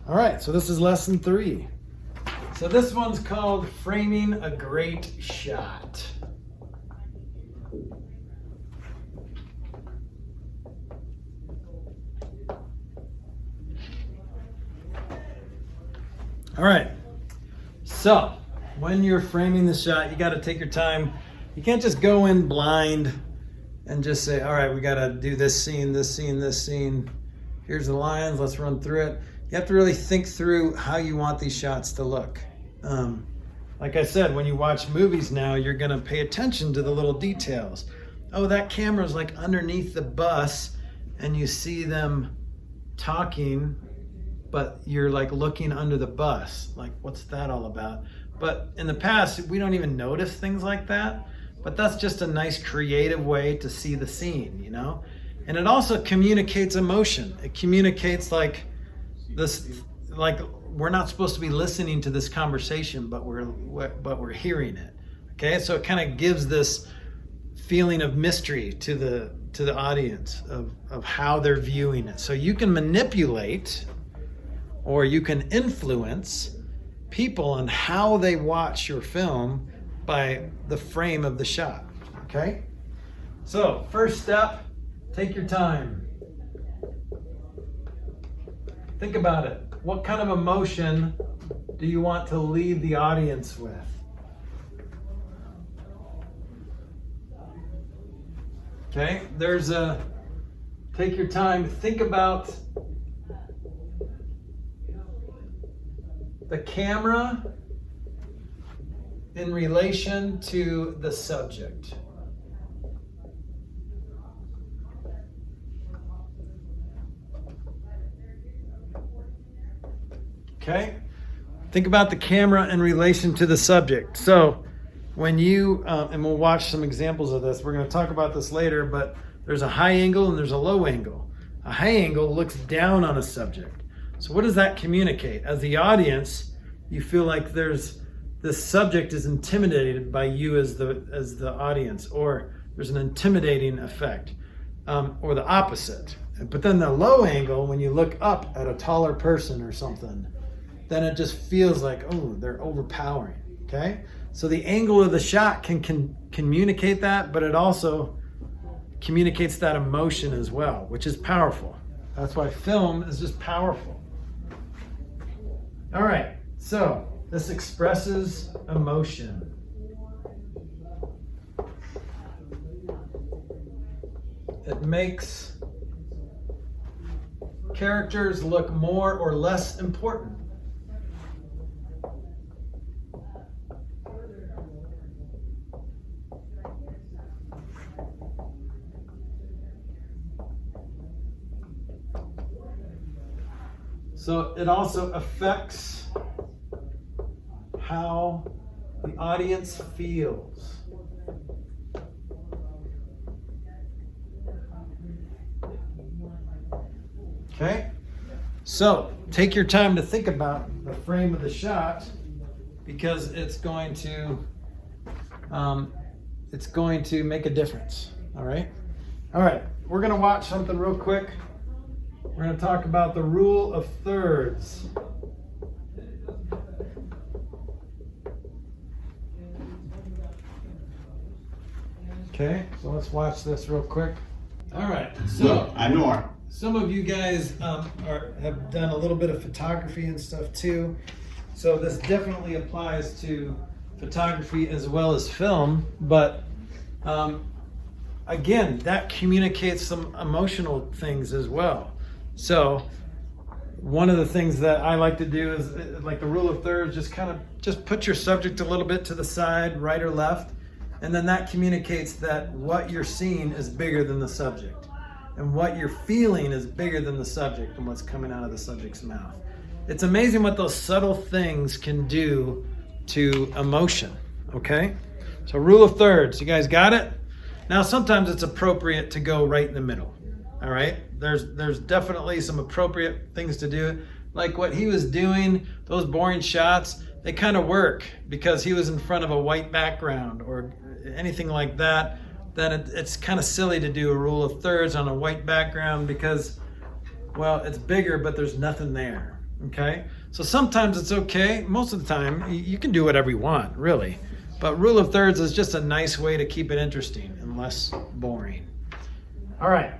All right, so this is lesson 3. So this one's called Framing a Great Shot. All right, so when you're framing the shot, you got to take your time. You can't just go in blind and just say, all right, we got to do this scene, this scene, this scene. Here's the lines, let's run through it. You have to really think through how you want these shots to look. Like I said, when you watch movies now, you're gonna pay attention to the little details. Oh, that camera's like underneath the bus and you see them talking, but you're like looking under the bus. Like, what's that all about? But in the past, we don't even notice things like that. But that's just a nice creative way to see the scene, you know? And it also communicates emotion. It communicates like this, like we're not supposed to be listening to this conversation, but we're hearing it. Okay, so it kind of gives this feeling of mystery to the audience of how they're viewing it. So you can manipulate or you can influence people on how they watch your film by the frame of the shot. Okay, so first step, take your time. Think about it. What kind of emotion do you want to leave the audience with? Okay, take your time, think about the camera in relation to the subject. Okay, think about the camera in relation to the subject. So when you, and we'll watch some examples of this, we're going to talk about this later, but there's a high angle and there's a low angle. A high angle looks down on a subject. So what does that communicate? As the audience, you feel like this subject is intimidated by you as the audience, or there's an intimidating effect, or the opposite. But then the low angle, when you look up at a taller person or something, then it just feels like, oh, they're overpowering, okay? So the angle of the shot can communicate that, but it also communicates that emotion as well, which is powerful. That's why film is just powerful. All right, so this expresses emotion. It makes characters look more or less important. So it also affects how the audience feels. Okay? So take your time to think about the frame of the shot, because it's going to make a difference. All right? All right, we're going to watch something real quick. We're going to talk about the rule of thirds. Okay, so let's watch this real quick. All right, so some of you guys have done a little bit of photography and stuff too. So this definitely applies to photography as well as film, but again, that communicates some emotional things as well. So one of the things that I like to do is, like the rule of thirds, just put your subject a little bit to the side, right or left, and then that communicates that what you're seeing is bigger than the subject, and what you're feeling is bigger than the subject and what's coming out of the subject's mouth. It's amazing what those subtle things can do to emotion, okay? So rule of thirds, you guys got it? Now sometimes it's appropriate to go right in the middle. All right, there's definitely some appropriate things to do. Like what he was doing, those boring shots, they kind of work because he was in front of a white background or anything like that. Then it's kind of silly to do a rule of thirds on a white background because, well, it's bigger, but there's nothing there. Okay, so sometimes it's okay. Most of the time, you can do whatever you want, really. But rule of thirds is just a nice way to keep it interesting and less boring. All right.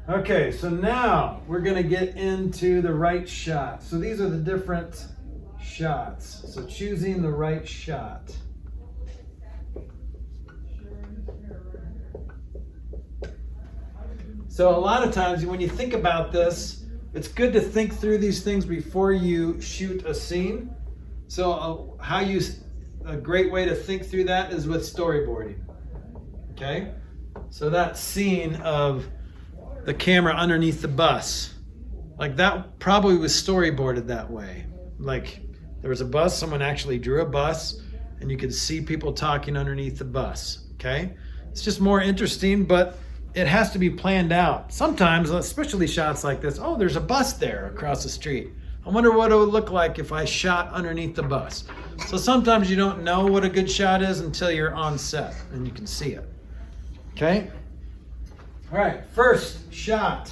Okay, so now we're going to get into the right shot. So these are the different shots. So choosing the right shot. So a lot of times when you think about this, it's good to think through these things before you shoot a scene. So a great way to think through that is with storyboarding. Okay? So that scene of the camera underneath the bus, like that probably was storyboarded that way. Like there was a bus, someone actually drew a bus, and you could see people talking underneath the bus. Okay? It's just more interesting, but it has to be planned out. Sometimes, especially shots like this, oh, there's a bus there across the street. I wonder what it would look like if I shot underneath the bus. So sometimes you don't know what a good shot is until you're on set and you can see it. Okay? All right, first shot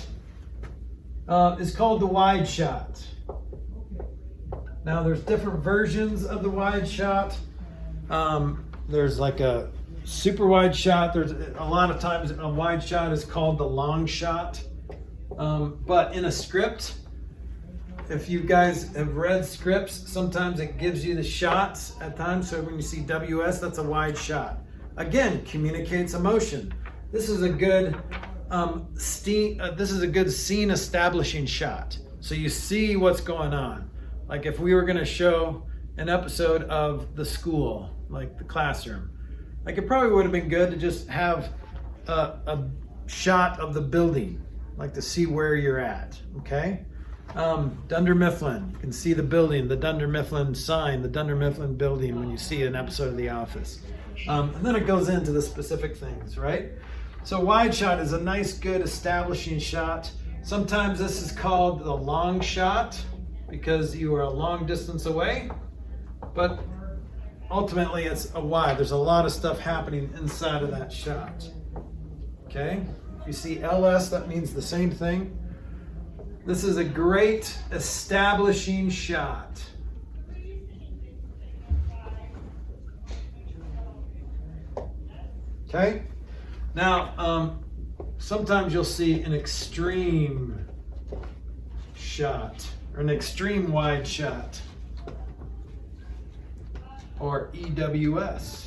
is called the wide shot. Now there's different versions of the wide shot. There's like a super wide shot. There's a lot of times a wide shot is called the long shot. But in a script, if you guys have read scripts, sometimes it gives you the shots at times. So when you see WS, that's a wide shot. Again, communicates emotion. This is a good scene establishing shot. So you see what's going on. Like if we were going to show an episode of the school, like the classroom, like it probably would have been good to just have a shot of the building, like to see where you're at. Okay. Dunder Mifflin, you can see the building, the Dunder Mifflin sign, the Dunder Mifflin building when you see an episode of The Office. And then it goes into the specific things, right? So wide shot is a nice, good establishing shot. Sometimes this is called the long shot because you are a long distance away, but ultimately it's a wide. There's a lot of stuff happening inside of that shot. Okay? If you see LS, that means the same thing. This is a great establishing shot. Okay? Now, sometimes you'll see an extreme shot or an extreme wide shot or EWS.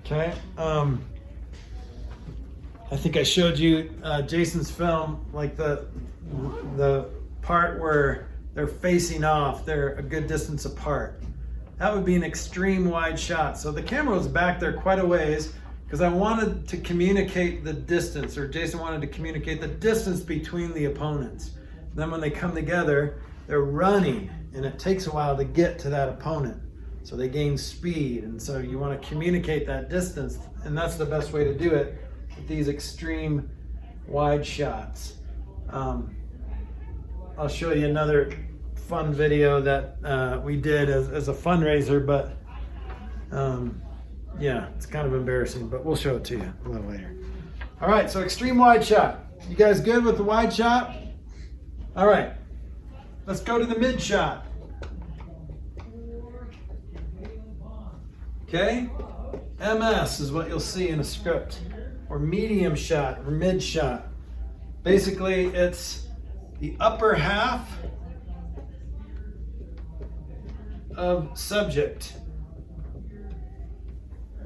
Okay? I think I showed you Jason's film, like the part where they're facing off, they're a good distance apart. That would be an extreme wide shot. So the camera was back there quite a ways because I wanted to communicate the distance, or Jason wanted to communicate the distance between the opponents. And then when they come together, they're running, and it takes a while to get to that opponent. So they gain speed, and so you want to communicate that distance, and that's the best way to do it. These extreme wide shots. I'll show you another fun video that we did as a fundraiser, but yeah, it's kind of embarrassing, but we'll show it to you a little later. All right, so extreme wide shot. You guys good with the wide shot? All right, let's go to the mid shot. Okay, MS is what you'll see in a script. Or medium shot, or mid shot. Basically, it's the upper half of subject.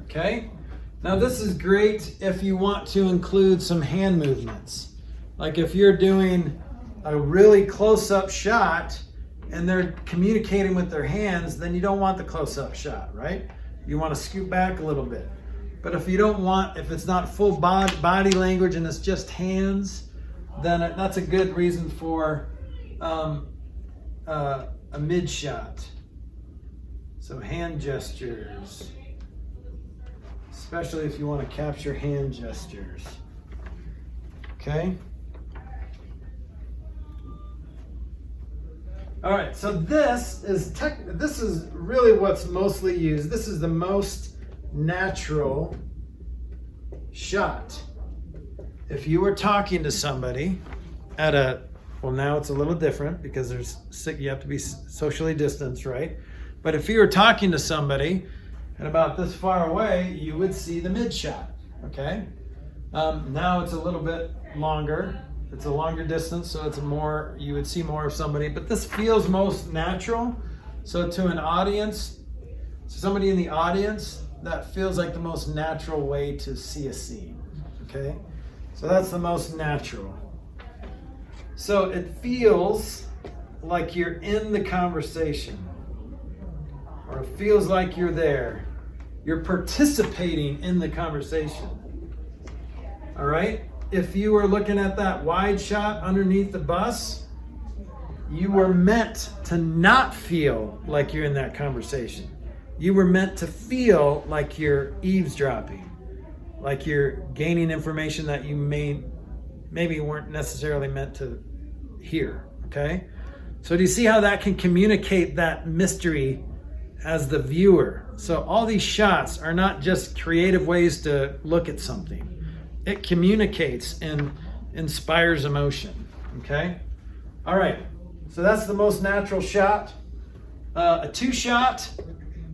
Okay? Now this is great if you want to include some hand movements. Like if you're doing a really close-up shot and they're communicating with their hands, then you don't want the close-up shot, right? You want to scoot back a little bit. But if you don't want, if it's not full body language and it's just hands, then that's a good reason for a mid shot. So hand gestures, especially if you want to capture hand gestures. Okay. All right. So this is really what's mostly used. This is the most natural shot. if you were talking to somebody at a, well, now it's a little different because you have to be socially distanced, right? But if you were talking to somebody and about this far away, you would see the mid shot, okay? Now it's a little bit longer. It's a longer distance, so it's more, you would see more of somebody, but this feels most natural. So to an audience, somebody in the audience, that feels like the most natural way to see a scene, okay? So that's the most natural. So it feels like you're in the conversation, or it feels like you're there. You're participating in the conversation, all right? If you were looking at that wide shot underneath the bus, you were meant to not feel like you're in that conversation. You were meant to feel like you're eavesdropping, like you're gaining information that you maybe weren't necessarily meant to hear, okay? So do you see how that can communicate that mystery as the viewer? So all these shots are not just creative ways to look at something. It communicates and inspires emotion, okay? All right, so that's the most natural shot. A two shot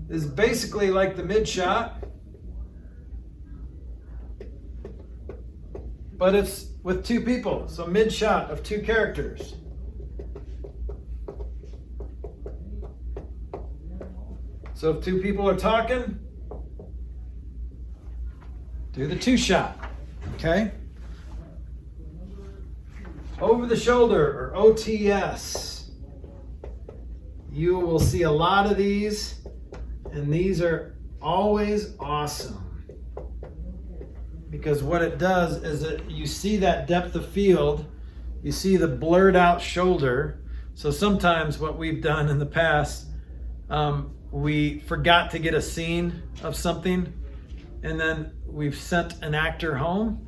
is basically like the mid shot, but it's with two people. So mid shot of two characters. So if two people are talking, do the two shot, okay? Over the shoulder, or OTS. You will see a lot of these, and these are always awesome. Because what it does is that you see that depth of field, you see the blurred out shoulder. So sometimes what we've done in the past, we forgot to get a scene of something, and then we've sent an actor home,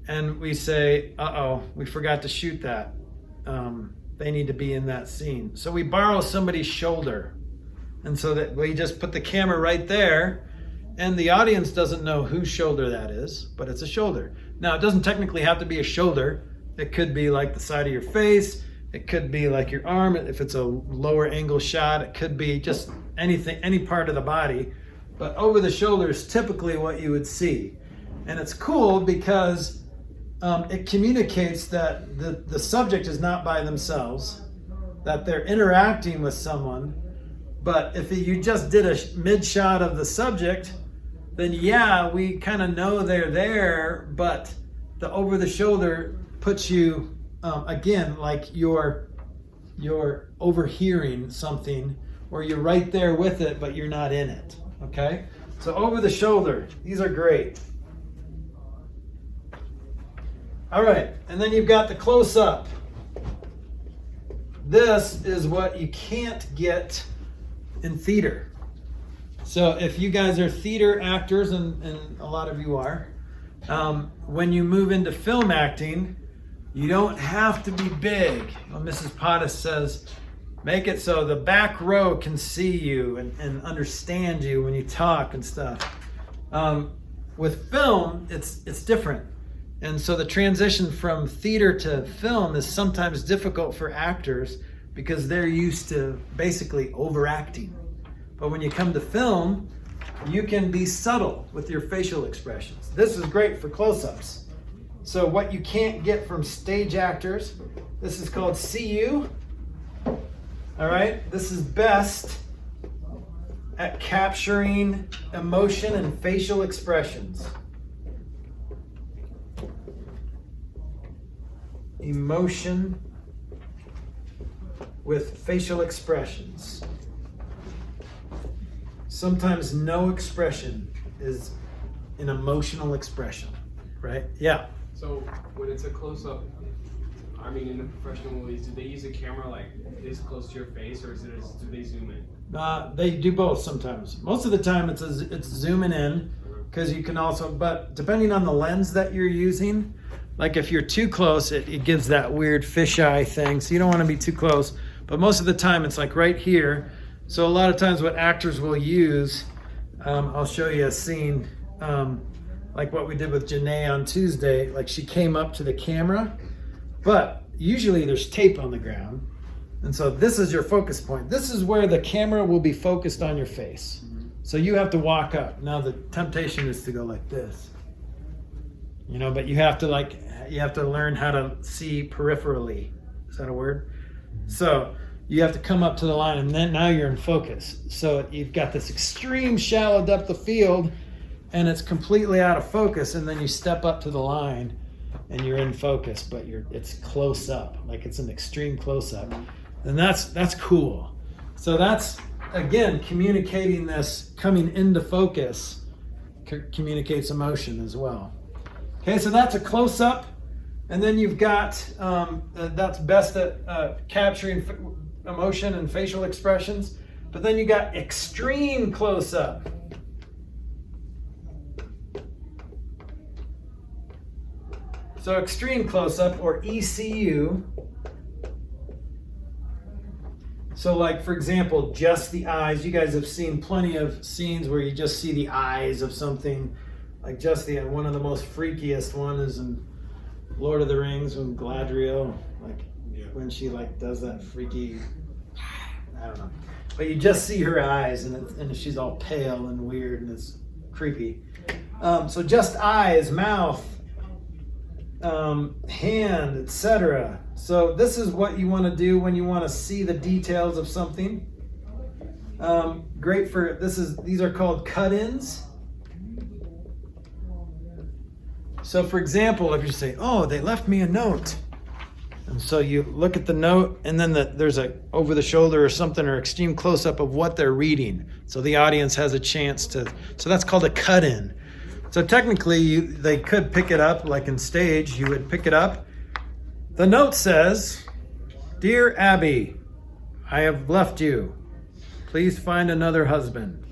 and we say, uh-oh, we forgot to shoot that. They need to be in that scene. So we borrow somebody's shoulder, and so that we just put the camera right there, and the audience doesn't know whose shoulder that is, but it's a shoulder. Now, it doesn't technically have to be a shoulder. It could be like the side of your face. It could be like your arm. If it's a lower angle shot, it could be just anything, any part of the body. But over the shoulder is typically what you would see. And it's cool because it communicates that the subject is not by themselves, that they're interacting with someone. But if you just did a mid shot of the subject, then yeah, we kind of know they're there, but the over the shoulder puts you, again, like you're overhearing something, or you're right there with it, but you're not in it, okay? So over the shoulder, these are great. All right, and then you've got the close-up. This is what you can't get in theater. So if you guys are theater actors, and a lot of you are, when you move into film acting, you don't have to be big. Well, Mrs. Pottis says, make it so the back row can see you and understand you when you talk and stuff. With film, it's different. And so the transition from theater to film is sometimes difficult for actors because they're used to basically overacting. But when you come to film, you can be subtle with your facial expressions. This is great for close-ups. So what you can't get from stage actors, this is called CU. All right, this is best at capturing emotion and facial expressions. Emotion with facial expressions. Sometimes no expression is an emotional expression, right? Yeah. So when it's a close-up, I mean, in the professional movies, do they use a camera like this close to your face, or do they zoom in? They do both sometimes. Most of the time it's zooming in, because you can also, but depending on the lens that you're using, like if you're too close, it gives that weird fisheye thing, so you don't want to be too close. But most of the time it's like right here. So a lot of times what actors will use, I'll show you a scene. A like what we did with Janae on Tuesday, like she came up to the camera, but usually there's tape on the ground. And so this is your focus point. This is where the camera will be focused on your face. So you have to walk up. Now the temptation is to go like this, you know, but you have to learn how to see peripherally. Is that a word? So you have to come up to the line, and then now you're in focus. So you've got this extreme shallow depth of field, and it's completely out of focus, and then you step up to the line and you're in focus, but it's close up, like it's an extreme close up. And that's cool. So that's, again, communicating this, coming into focus communicates emotion as well. Okay, so that's a close up, and then you've got, that's best at capturing emotion and facial expressions, but then you got extreme close up. So extreme close-up, or ECU. So like, for example, just the eyes. You guys have seen plenty of scenes where you just see the eyes of something. Like just the, one of the most freakiest one is in Lord of the Rings when Galadriel, like when she like does that freaky, I don't know. But you just see her eyes, and she's all pale and weird, and it's creepy. So just eyes, mouth, hand, etc. So this is what you want to do when you want to see the details of something. Great for these are called cut-ins. So for example, if you say, oh, they left me a note, and so you look at the note, and then there's a over the shoulder or something, or extreme close-up of what they're reading, so the audience has a chance to, so that's called a cut-in. So technically, they could pick it up, like in stage, you would pick it up. The note says, "Dear Abby, I have left you. Please find another husband."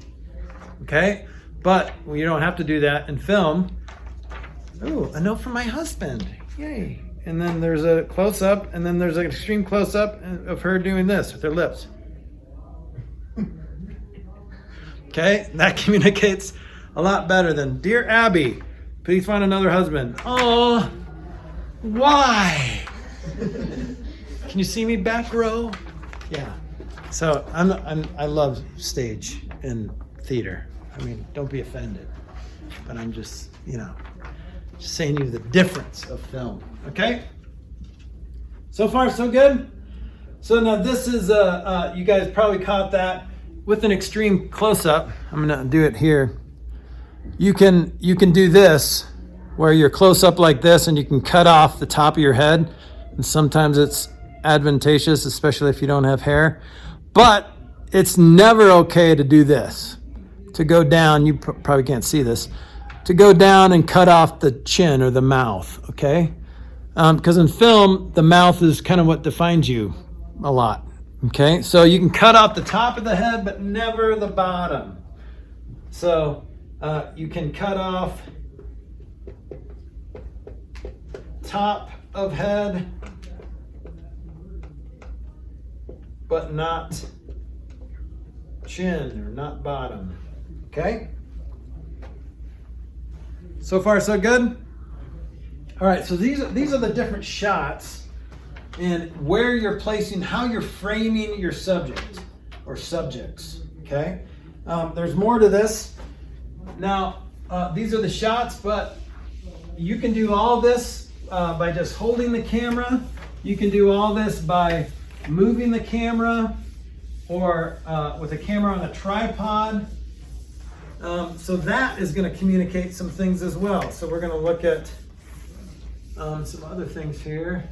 Okay? But you don't have to do that in film. Ooh, a note from my husband. Yay. And then there's a close-up, and then there's an extreme close-up of her doing this with her lips. Okay? That communicates a lot better than, "Dear Abby, please find another husband." Oh, why? Can you see me back row? Yeah. So I love stage and theater. I mean, don't be offended, but I'm just saying you the difference of film. Okay. So far, so good. So now this is you guys probably caught that with an extreme close-up. I'm gonna do it here. You can do this where you're close up like this, and you can cut off the top of your head, and sometimes it's advantageous, especially if you don't have hair, but it's never okay to do this, to go down. You probably can't see this, to go down and cut off the chin or the mouth. Okay, because in film the mouth is kind of what defines you a lot. Okay, so you can cut off the top of the head, but never the bottom. So you can cut off top of head, but not chin or not bottom. Okay? So far, so good? All right, so these are the different shots and where you're placing, how you're framing your subject or subjects. Okay? There's more to this. Now, these are the shots, but you can do all this by just holding the camera. You can do all this by moving the camera, or with a camera on a tripod. So that is going to communicate some things as well. So we're going to look at some other things here.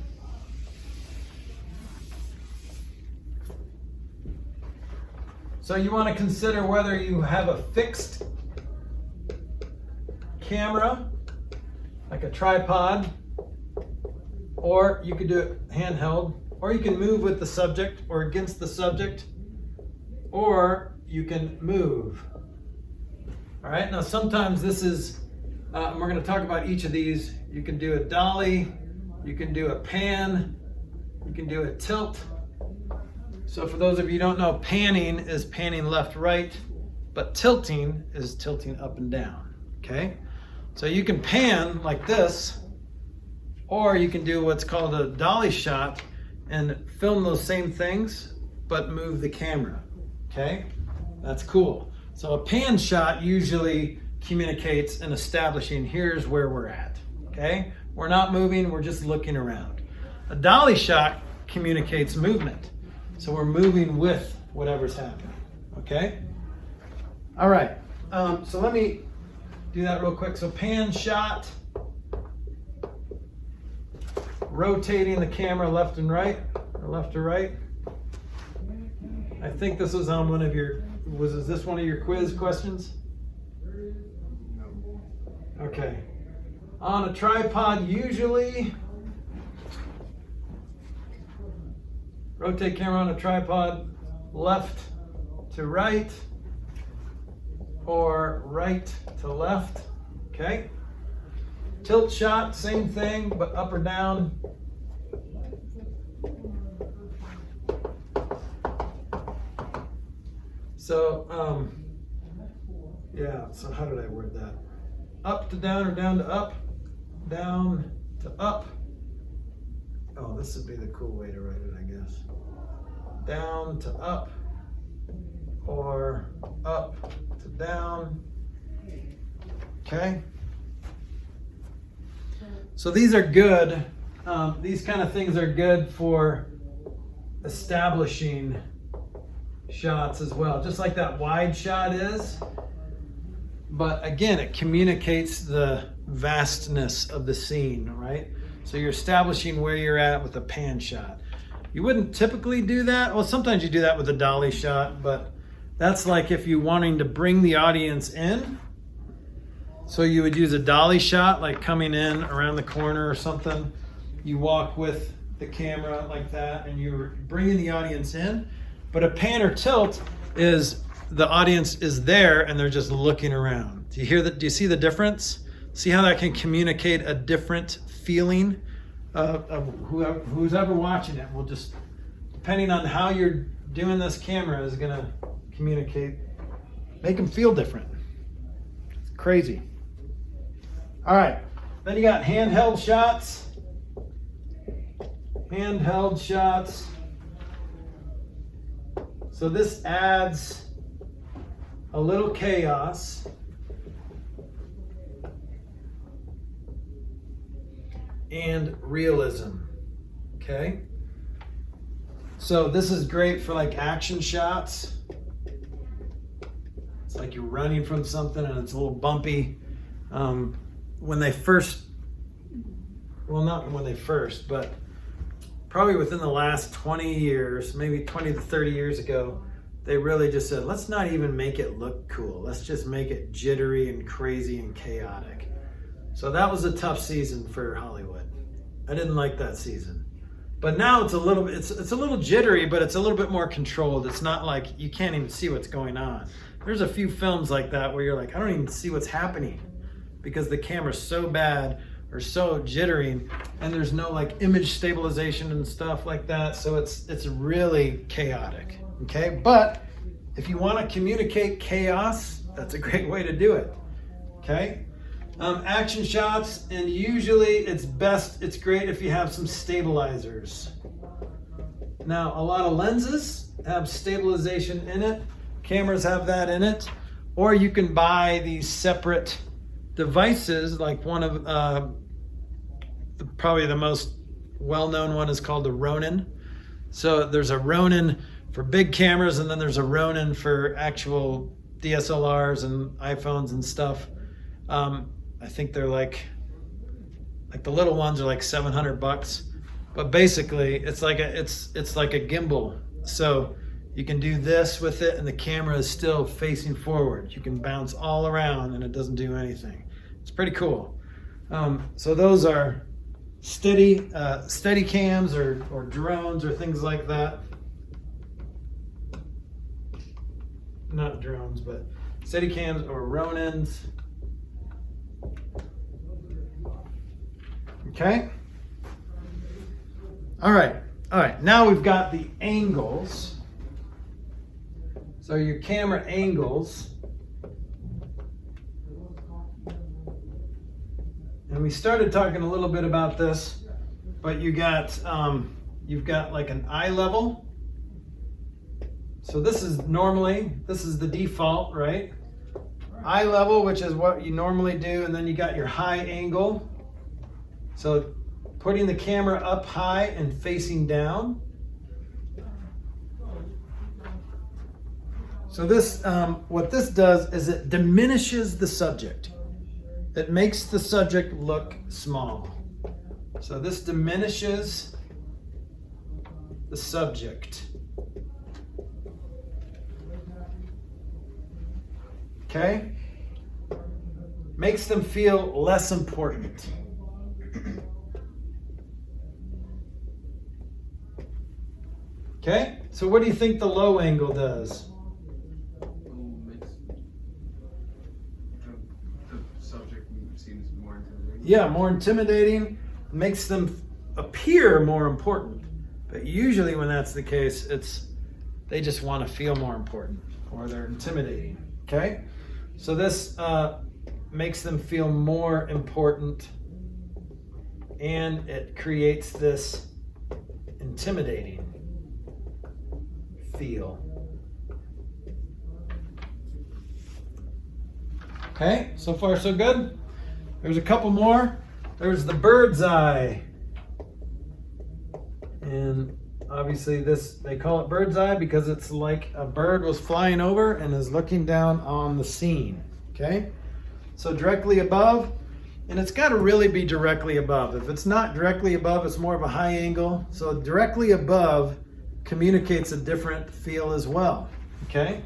So you want to consider whether you have a fixed camera, like a tripod, or you could do it handheld, or you can move with the subject or against the subject, or you can move. All right, now sometimes this is, and we're going to talk about each of these. You can do a dolly, you can do a pan, you can do a tilt. So for those of you who don't know, panning is panning left, right, but tilting is tilting up and down. Okay? So you can pan like this, or you can do what's called a dolly shot and film those same things, but move the camera, okay? That's cool. So a pan shot usually communicates and establishing here's where we're at, okay? We're not moving, we're just looking around. A dolly shot communicates movement. So we're moving with whatever's happening, okay? All right, so let me do that real quick. So pan shot, rotating the camera left and right, or left to right. I think this was on one of your, is this one of your quiz questions? No. Okay. On a tripod, usually, rotate camera on a tripod, left to right, or right to left, okay? Tilt shot, same thing, but up or down. So, yeah, so how did I word that? Up to down or down to up, down to up. Oh, this would be the cool way to write it, I guess. Down to up, or up to down. Okay? So these are good. These kind of things are good for establishing shots as well, just like that wide shot is. But again, it communicates the vastness of the scene, right? So you're establishing where you're at with a pan shot. You wouldn't typically do that. Well, sometimes you do that with a dolly shot, but that's like if you're wanting to bring the audience in. So you would use a dolly shot, like coming in around the corner or something. You walk with the camera like that, and you're bringing the audience in. But a pan or tilt is the audience is there and they're just looking around. Do you hear that? Do you see the difference? See how that can communicate a different feeling of who's ever watching it. Will just, depending on how you're doing this camera, is going to communicate, make them feel different. It's crazy. All right, then you got handheld shots. Handheld shots. So this adds a little chaos. And realism, okay? So this is great for like action shots. It's like you're running from something and it's a little bumpy. When they first, well, not when they first, but probably within the last 20 years, maybe 20 to 30 years ago, they really just said, let's not even make it look cool. Let's just make it jittery and crazy and chaotic. So that was a tough season for Hollywood. I didn't like that season. But now it's a little bit, it's a little jittery, but it's a little bit more controlled. It's not like you can't even see what's going on. There's a few films like that where you're like, I don't even see what's happening because the camera's so bad or so jittering, and there's no like image stabilization and stuff like that. So it's really chaotic, okay? But if you want to communicate chaos, that's a great way to do it, okay? Action shots, and usually it's great if you have some stabilizers. Now, a lot of lenses have stabilization in it. Cameras have that in it. Or you can buy these separate devices, like one of, probably the most well-known one is called the Ronin. So there's a Ronin for big cameras, and then there's a Ronin for actual DSLRs and iPhones and stuff. I think they're like the little ones are like $700, but basically it's like a gimbal. So you can do this with it, and the camera is still facing forward. You can bounce all around, and it doesn't do anything. It's pretty cool. So those are steady cams or drones or things like that. Not drones, but steady cams or Ronins. Okay. All right. Now we've got the angles. So your camera angles. we started talking a little bit about this, but you've got like an eye level. So this is the default, right? Eye level, which is what you normally do, and then you got your high angle. So putting the camera up high and facing down. So this, what this does is it diminishes the subject. It makes the subject look small. So this diminishes the subject. Okay? Makes them feel less important. Okay? So what do you think the low angle does? The subject seems more intimidating. Yeah, more intimidating. Makes them appear more important. But usually when that's the case, they just want to feel more important, or they're intimidating. Okay? So this makes them feel more important, and it creates this intimidating feel. Okay, so far so good. There's a couple more. There's the bird's eye. And obviously they call it bird's eye because it's like a bird was flying over and is looking down on the scene. Okay? So directly above, and it's got to really be directly above. If it's not directly above, it's more of a high angle. So directly above communicates a different feel as well. Okay?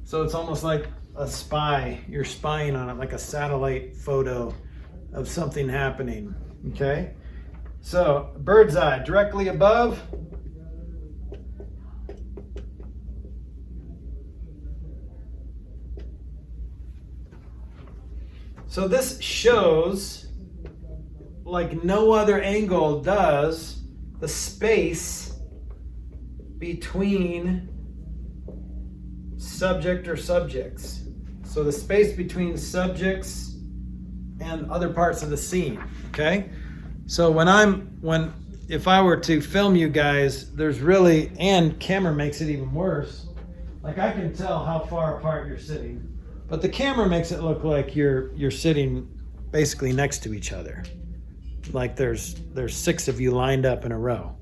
So it's almost like a spy. You're spying on it, like a satellite photo of something happening. Okay? So bird's eye, directly above. So this shows, like no other angle does, the space between subject or subjects. So the space between subjects and other parts of the scene, okay? So if I were to film you guys, there's really, and camera makes it even worse, like I can tell how far apart you're sitting. But the camera makes it look like you're sitting basically next to each other. Like there's 6 of you lined up in a row.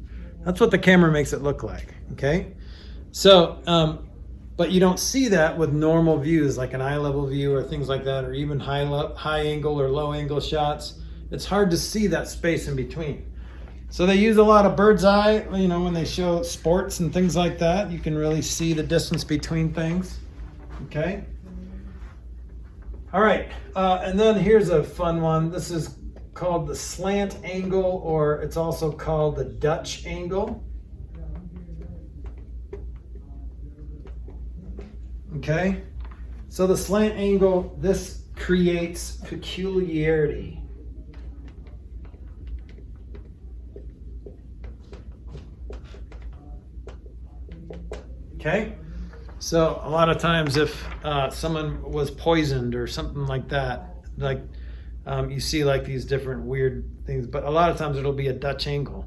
That's what the camera makes it look like, okay? So, but you don't see that with normal views, like an eye level view or things like that, or even high angle or low angle shots. It's hard to see that space in between. So they use a lot of bird's eye, when they show sports and things like that, you can really see the distance between things, okay? All right, and then here's a fun one. This is called the slant angle, or it's also called the Dutch angle. Okay, so the slant angle, this creates peculiarity. Okay, so a lot of times if someone was poisoned or something like that, like you see like these different weird things, but a lot of times it'll be a Dutch angle.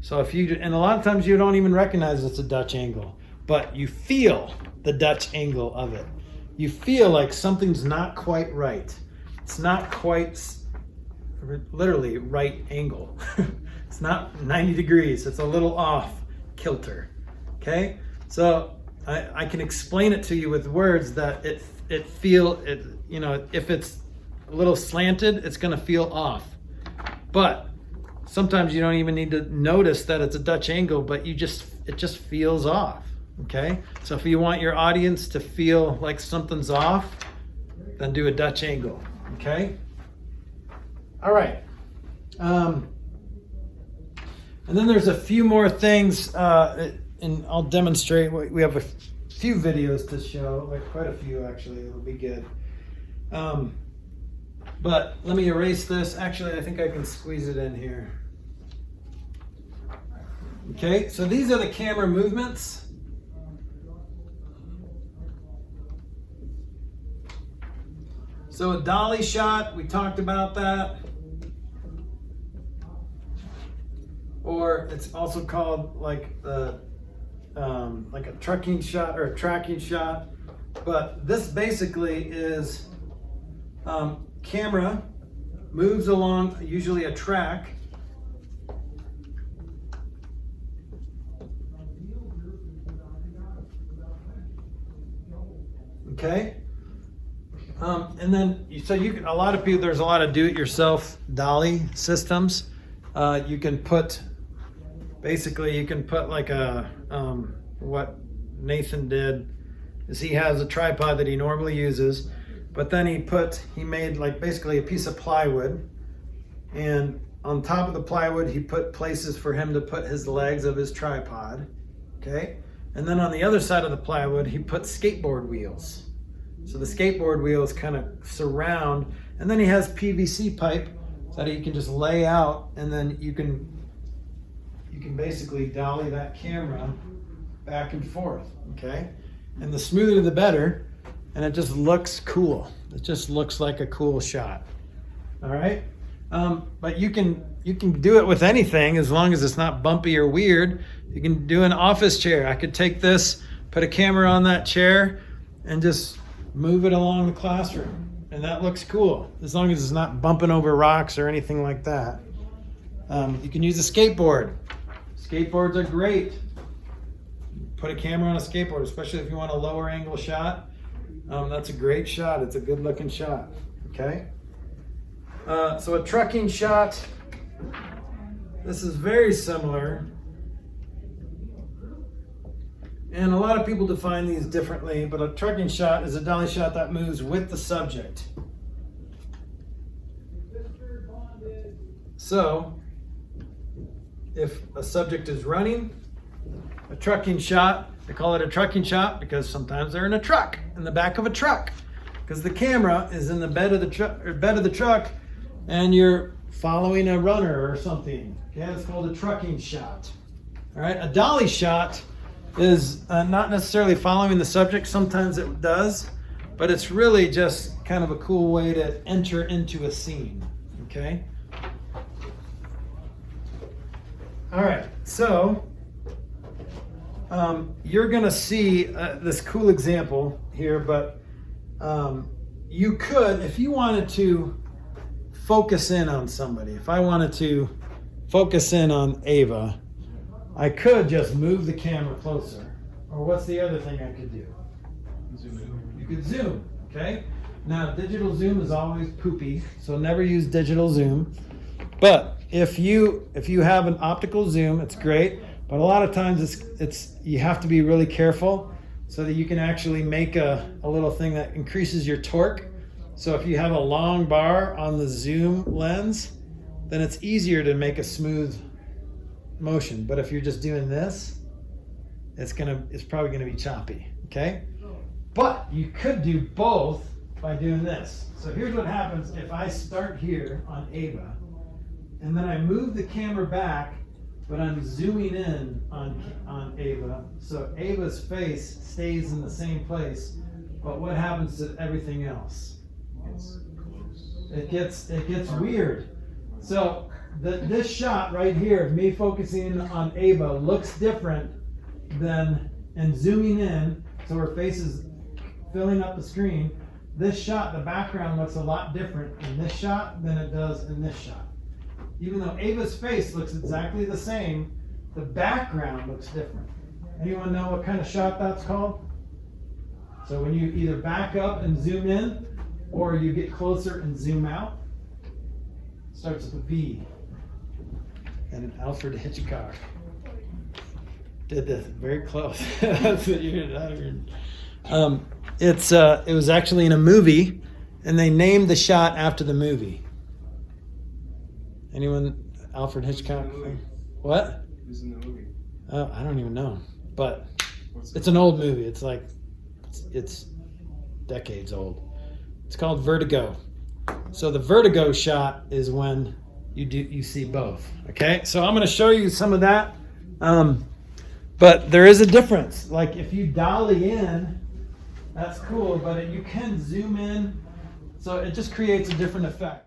So and a lot of times you don't even recognize it's a Dutch angle, but you feel the Dutch angle of it. You feel like something's not quite right. It's not quite literally right angle. It's not 90 degrees. It's a little off kilter. Okay? So I can explain it to you with words that if it's a little slanted, it's going to feel off. But sometimes you don't even need to notice that it's a Dutch angle, but it just feels off. Okay? So if you want your audience to feel like something's off, then do a Dutch angle. Okay? All right. And then there's a few more things, and I'll demonstrate. We have a few videos to show, like quite a few actually. It'll be good. But let me erase this. Actually, I think I can squeeze it in here. Okay, so these are the camera movements. So a dolly shot, we talked about that. or it's also called like a trucking shot or a tracking shot. But this basically is camera moves along usually a track. Okay. And then, so you can, a lot of people, there's a lot of do-it-yourself Dolly systems. You can put, basically you can put like a, what Nathan did is he has a tripod that he normally uses, but then he made like basically a piece of plywood, and on top of the plywood, he put places for him to put his legs of his tripod. Okay. And then on the other side of the plywood, he put skateboard wheels. So the skateboard wheels kind of surround, and then he has PVC pipe so that he can just lay out, and then you can basically dolly that camera back and forth, okay? And the smoother the better, and it just looks cool. It just looks like a cool shot, all right? But you can do it with anything as long as it's not bumpy or weird. You can do an office chair. I could take this, put a camera on that chair, and just move it along the classroom, and that looks cool as long as it's not bumping over rocks or anything like that. You can use a skateboard. Skateboards are great. Put a camera on a skateboard, especially if you want a lower angle shot. That's a great shot. It's a good looking shot. Okay. So a trucking shot, this is very similar. And a lot of people define these differently, but a trucking shot is a dolly shot that moves with the subject. So, if a subject is running, a trucking shot, they call it a trucking shot because sometimes they're in a truck, in the back of a truck, because the camera is in the bed of the truck, and you're following a runner or something. Okay, it's called a trucking shot. All right, a dolly shot is not necessarily following the subject. Sometimes it does, but it's really just kind of a cool way to enter into a scene. Okay. All right, so you're gonna see this cool example here, but you could, if you wanted to focus in on somebody, if I wanted to focus in on Ava, I could just move the camera closer. Or what's the other thing I could do? Zoom in. You could zoom, okay? Now, digital zoom is always poopy, so never use digital zoom. But if you have an optical zoom, it's great. But a lot of times it's you have to be really careful so that you can actually make a little thing that increases your torque. So if you have a long bar on the zoom lens, then it's easier to make a smooth motion. But if you're just doing this, it's probably gonna be choppy, okay? But you could do both by doing this. So here's what happens if I start here on Ava, and then I move the camera back, but I'm zooming in on Ava. So Ava's face stays in the same place, but what happens to everything else? It gets weird. So this shot right here of me focusing on Ava looks different than and zooming in, so her face is filling up the screen. This shot, the background looks a lot different in this shot than it does in this shot. Even though Ava's face looks exactly the same, the background looks different. Anyone know what kind of shot that's called? So when you either back up and zoom in, or you get closer and zoom out, it starts with a V. And an Alfred Hitchcock did this very close. That's what you're not even. It was actually in a movie, and they named the shot after the movie. Anyone? Alfred Hitchcock? What? Who's in the movie? Oh, I don't even know. But it's an old movie. It's like it's decades old. It's called Vertigo. So the vertigo shot is when you see both. Okay, so I'm going to show you some of that. But there is a difference. Like if you dolly in, that's cool, but you can zoom in. So it just creates a different effect.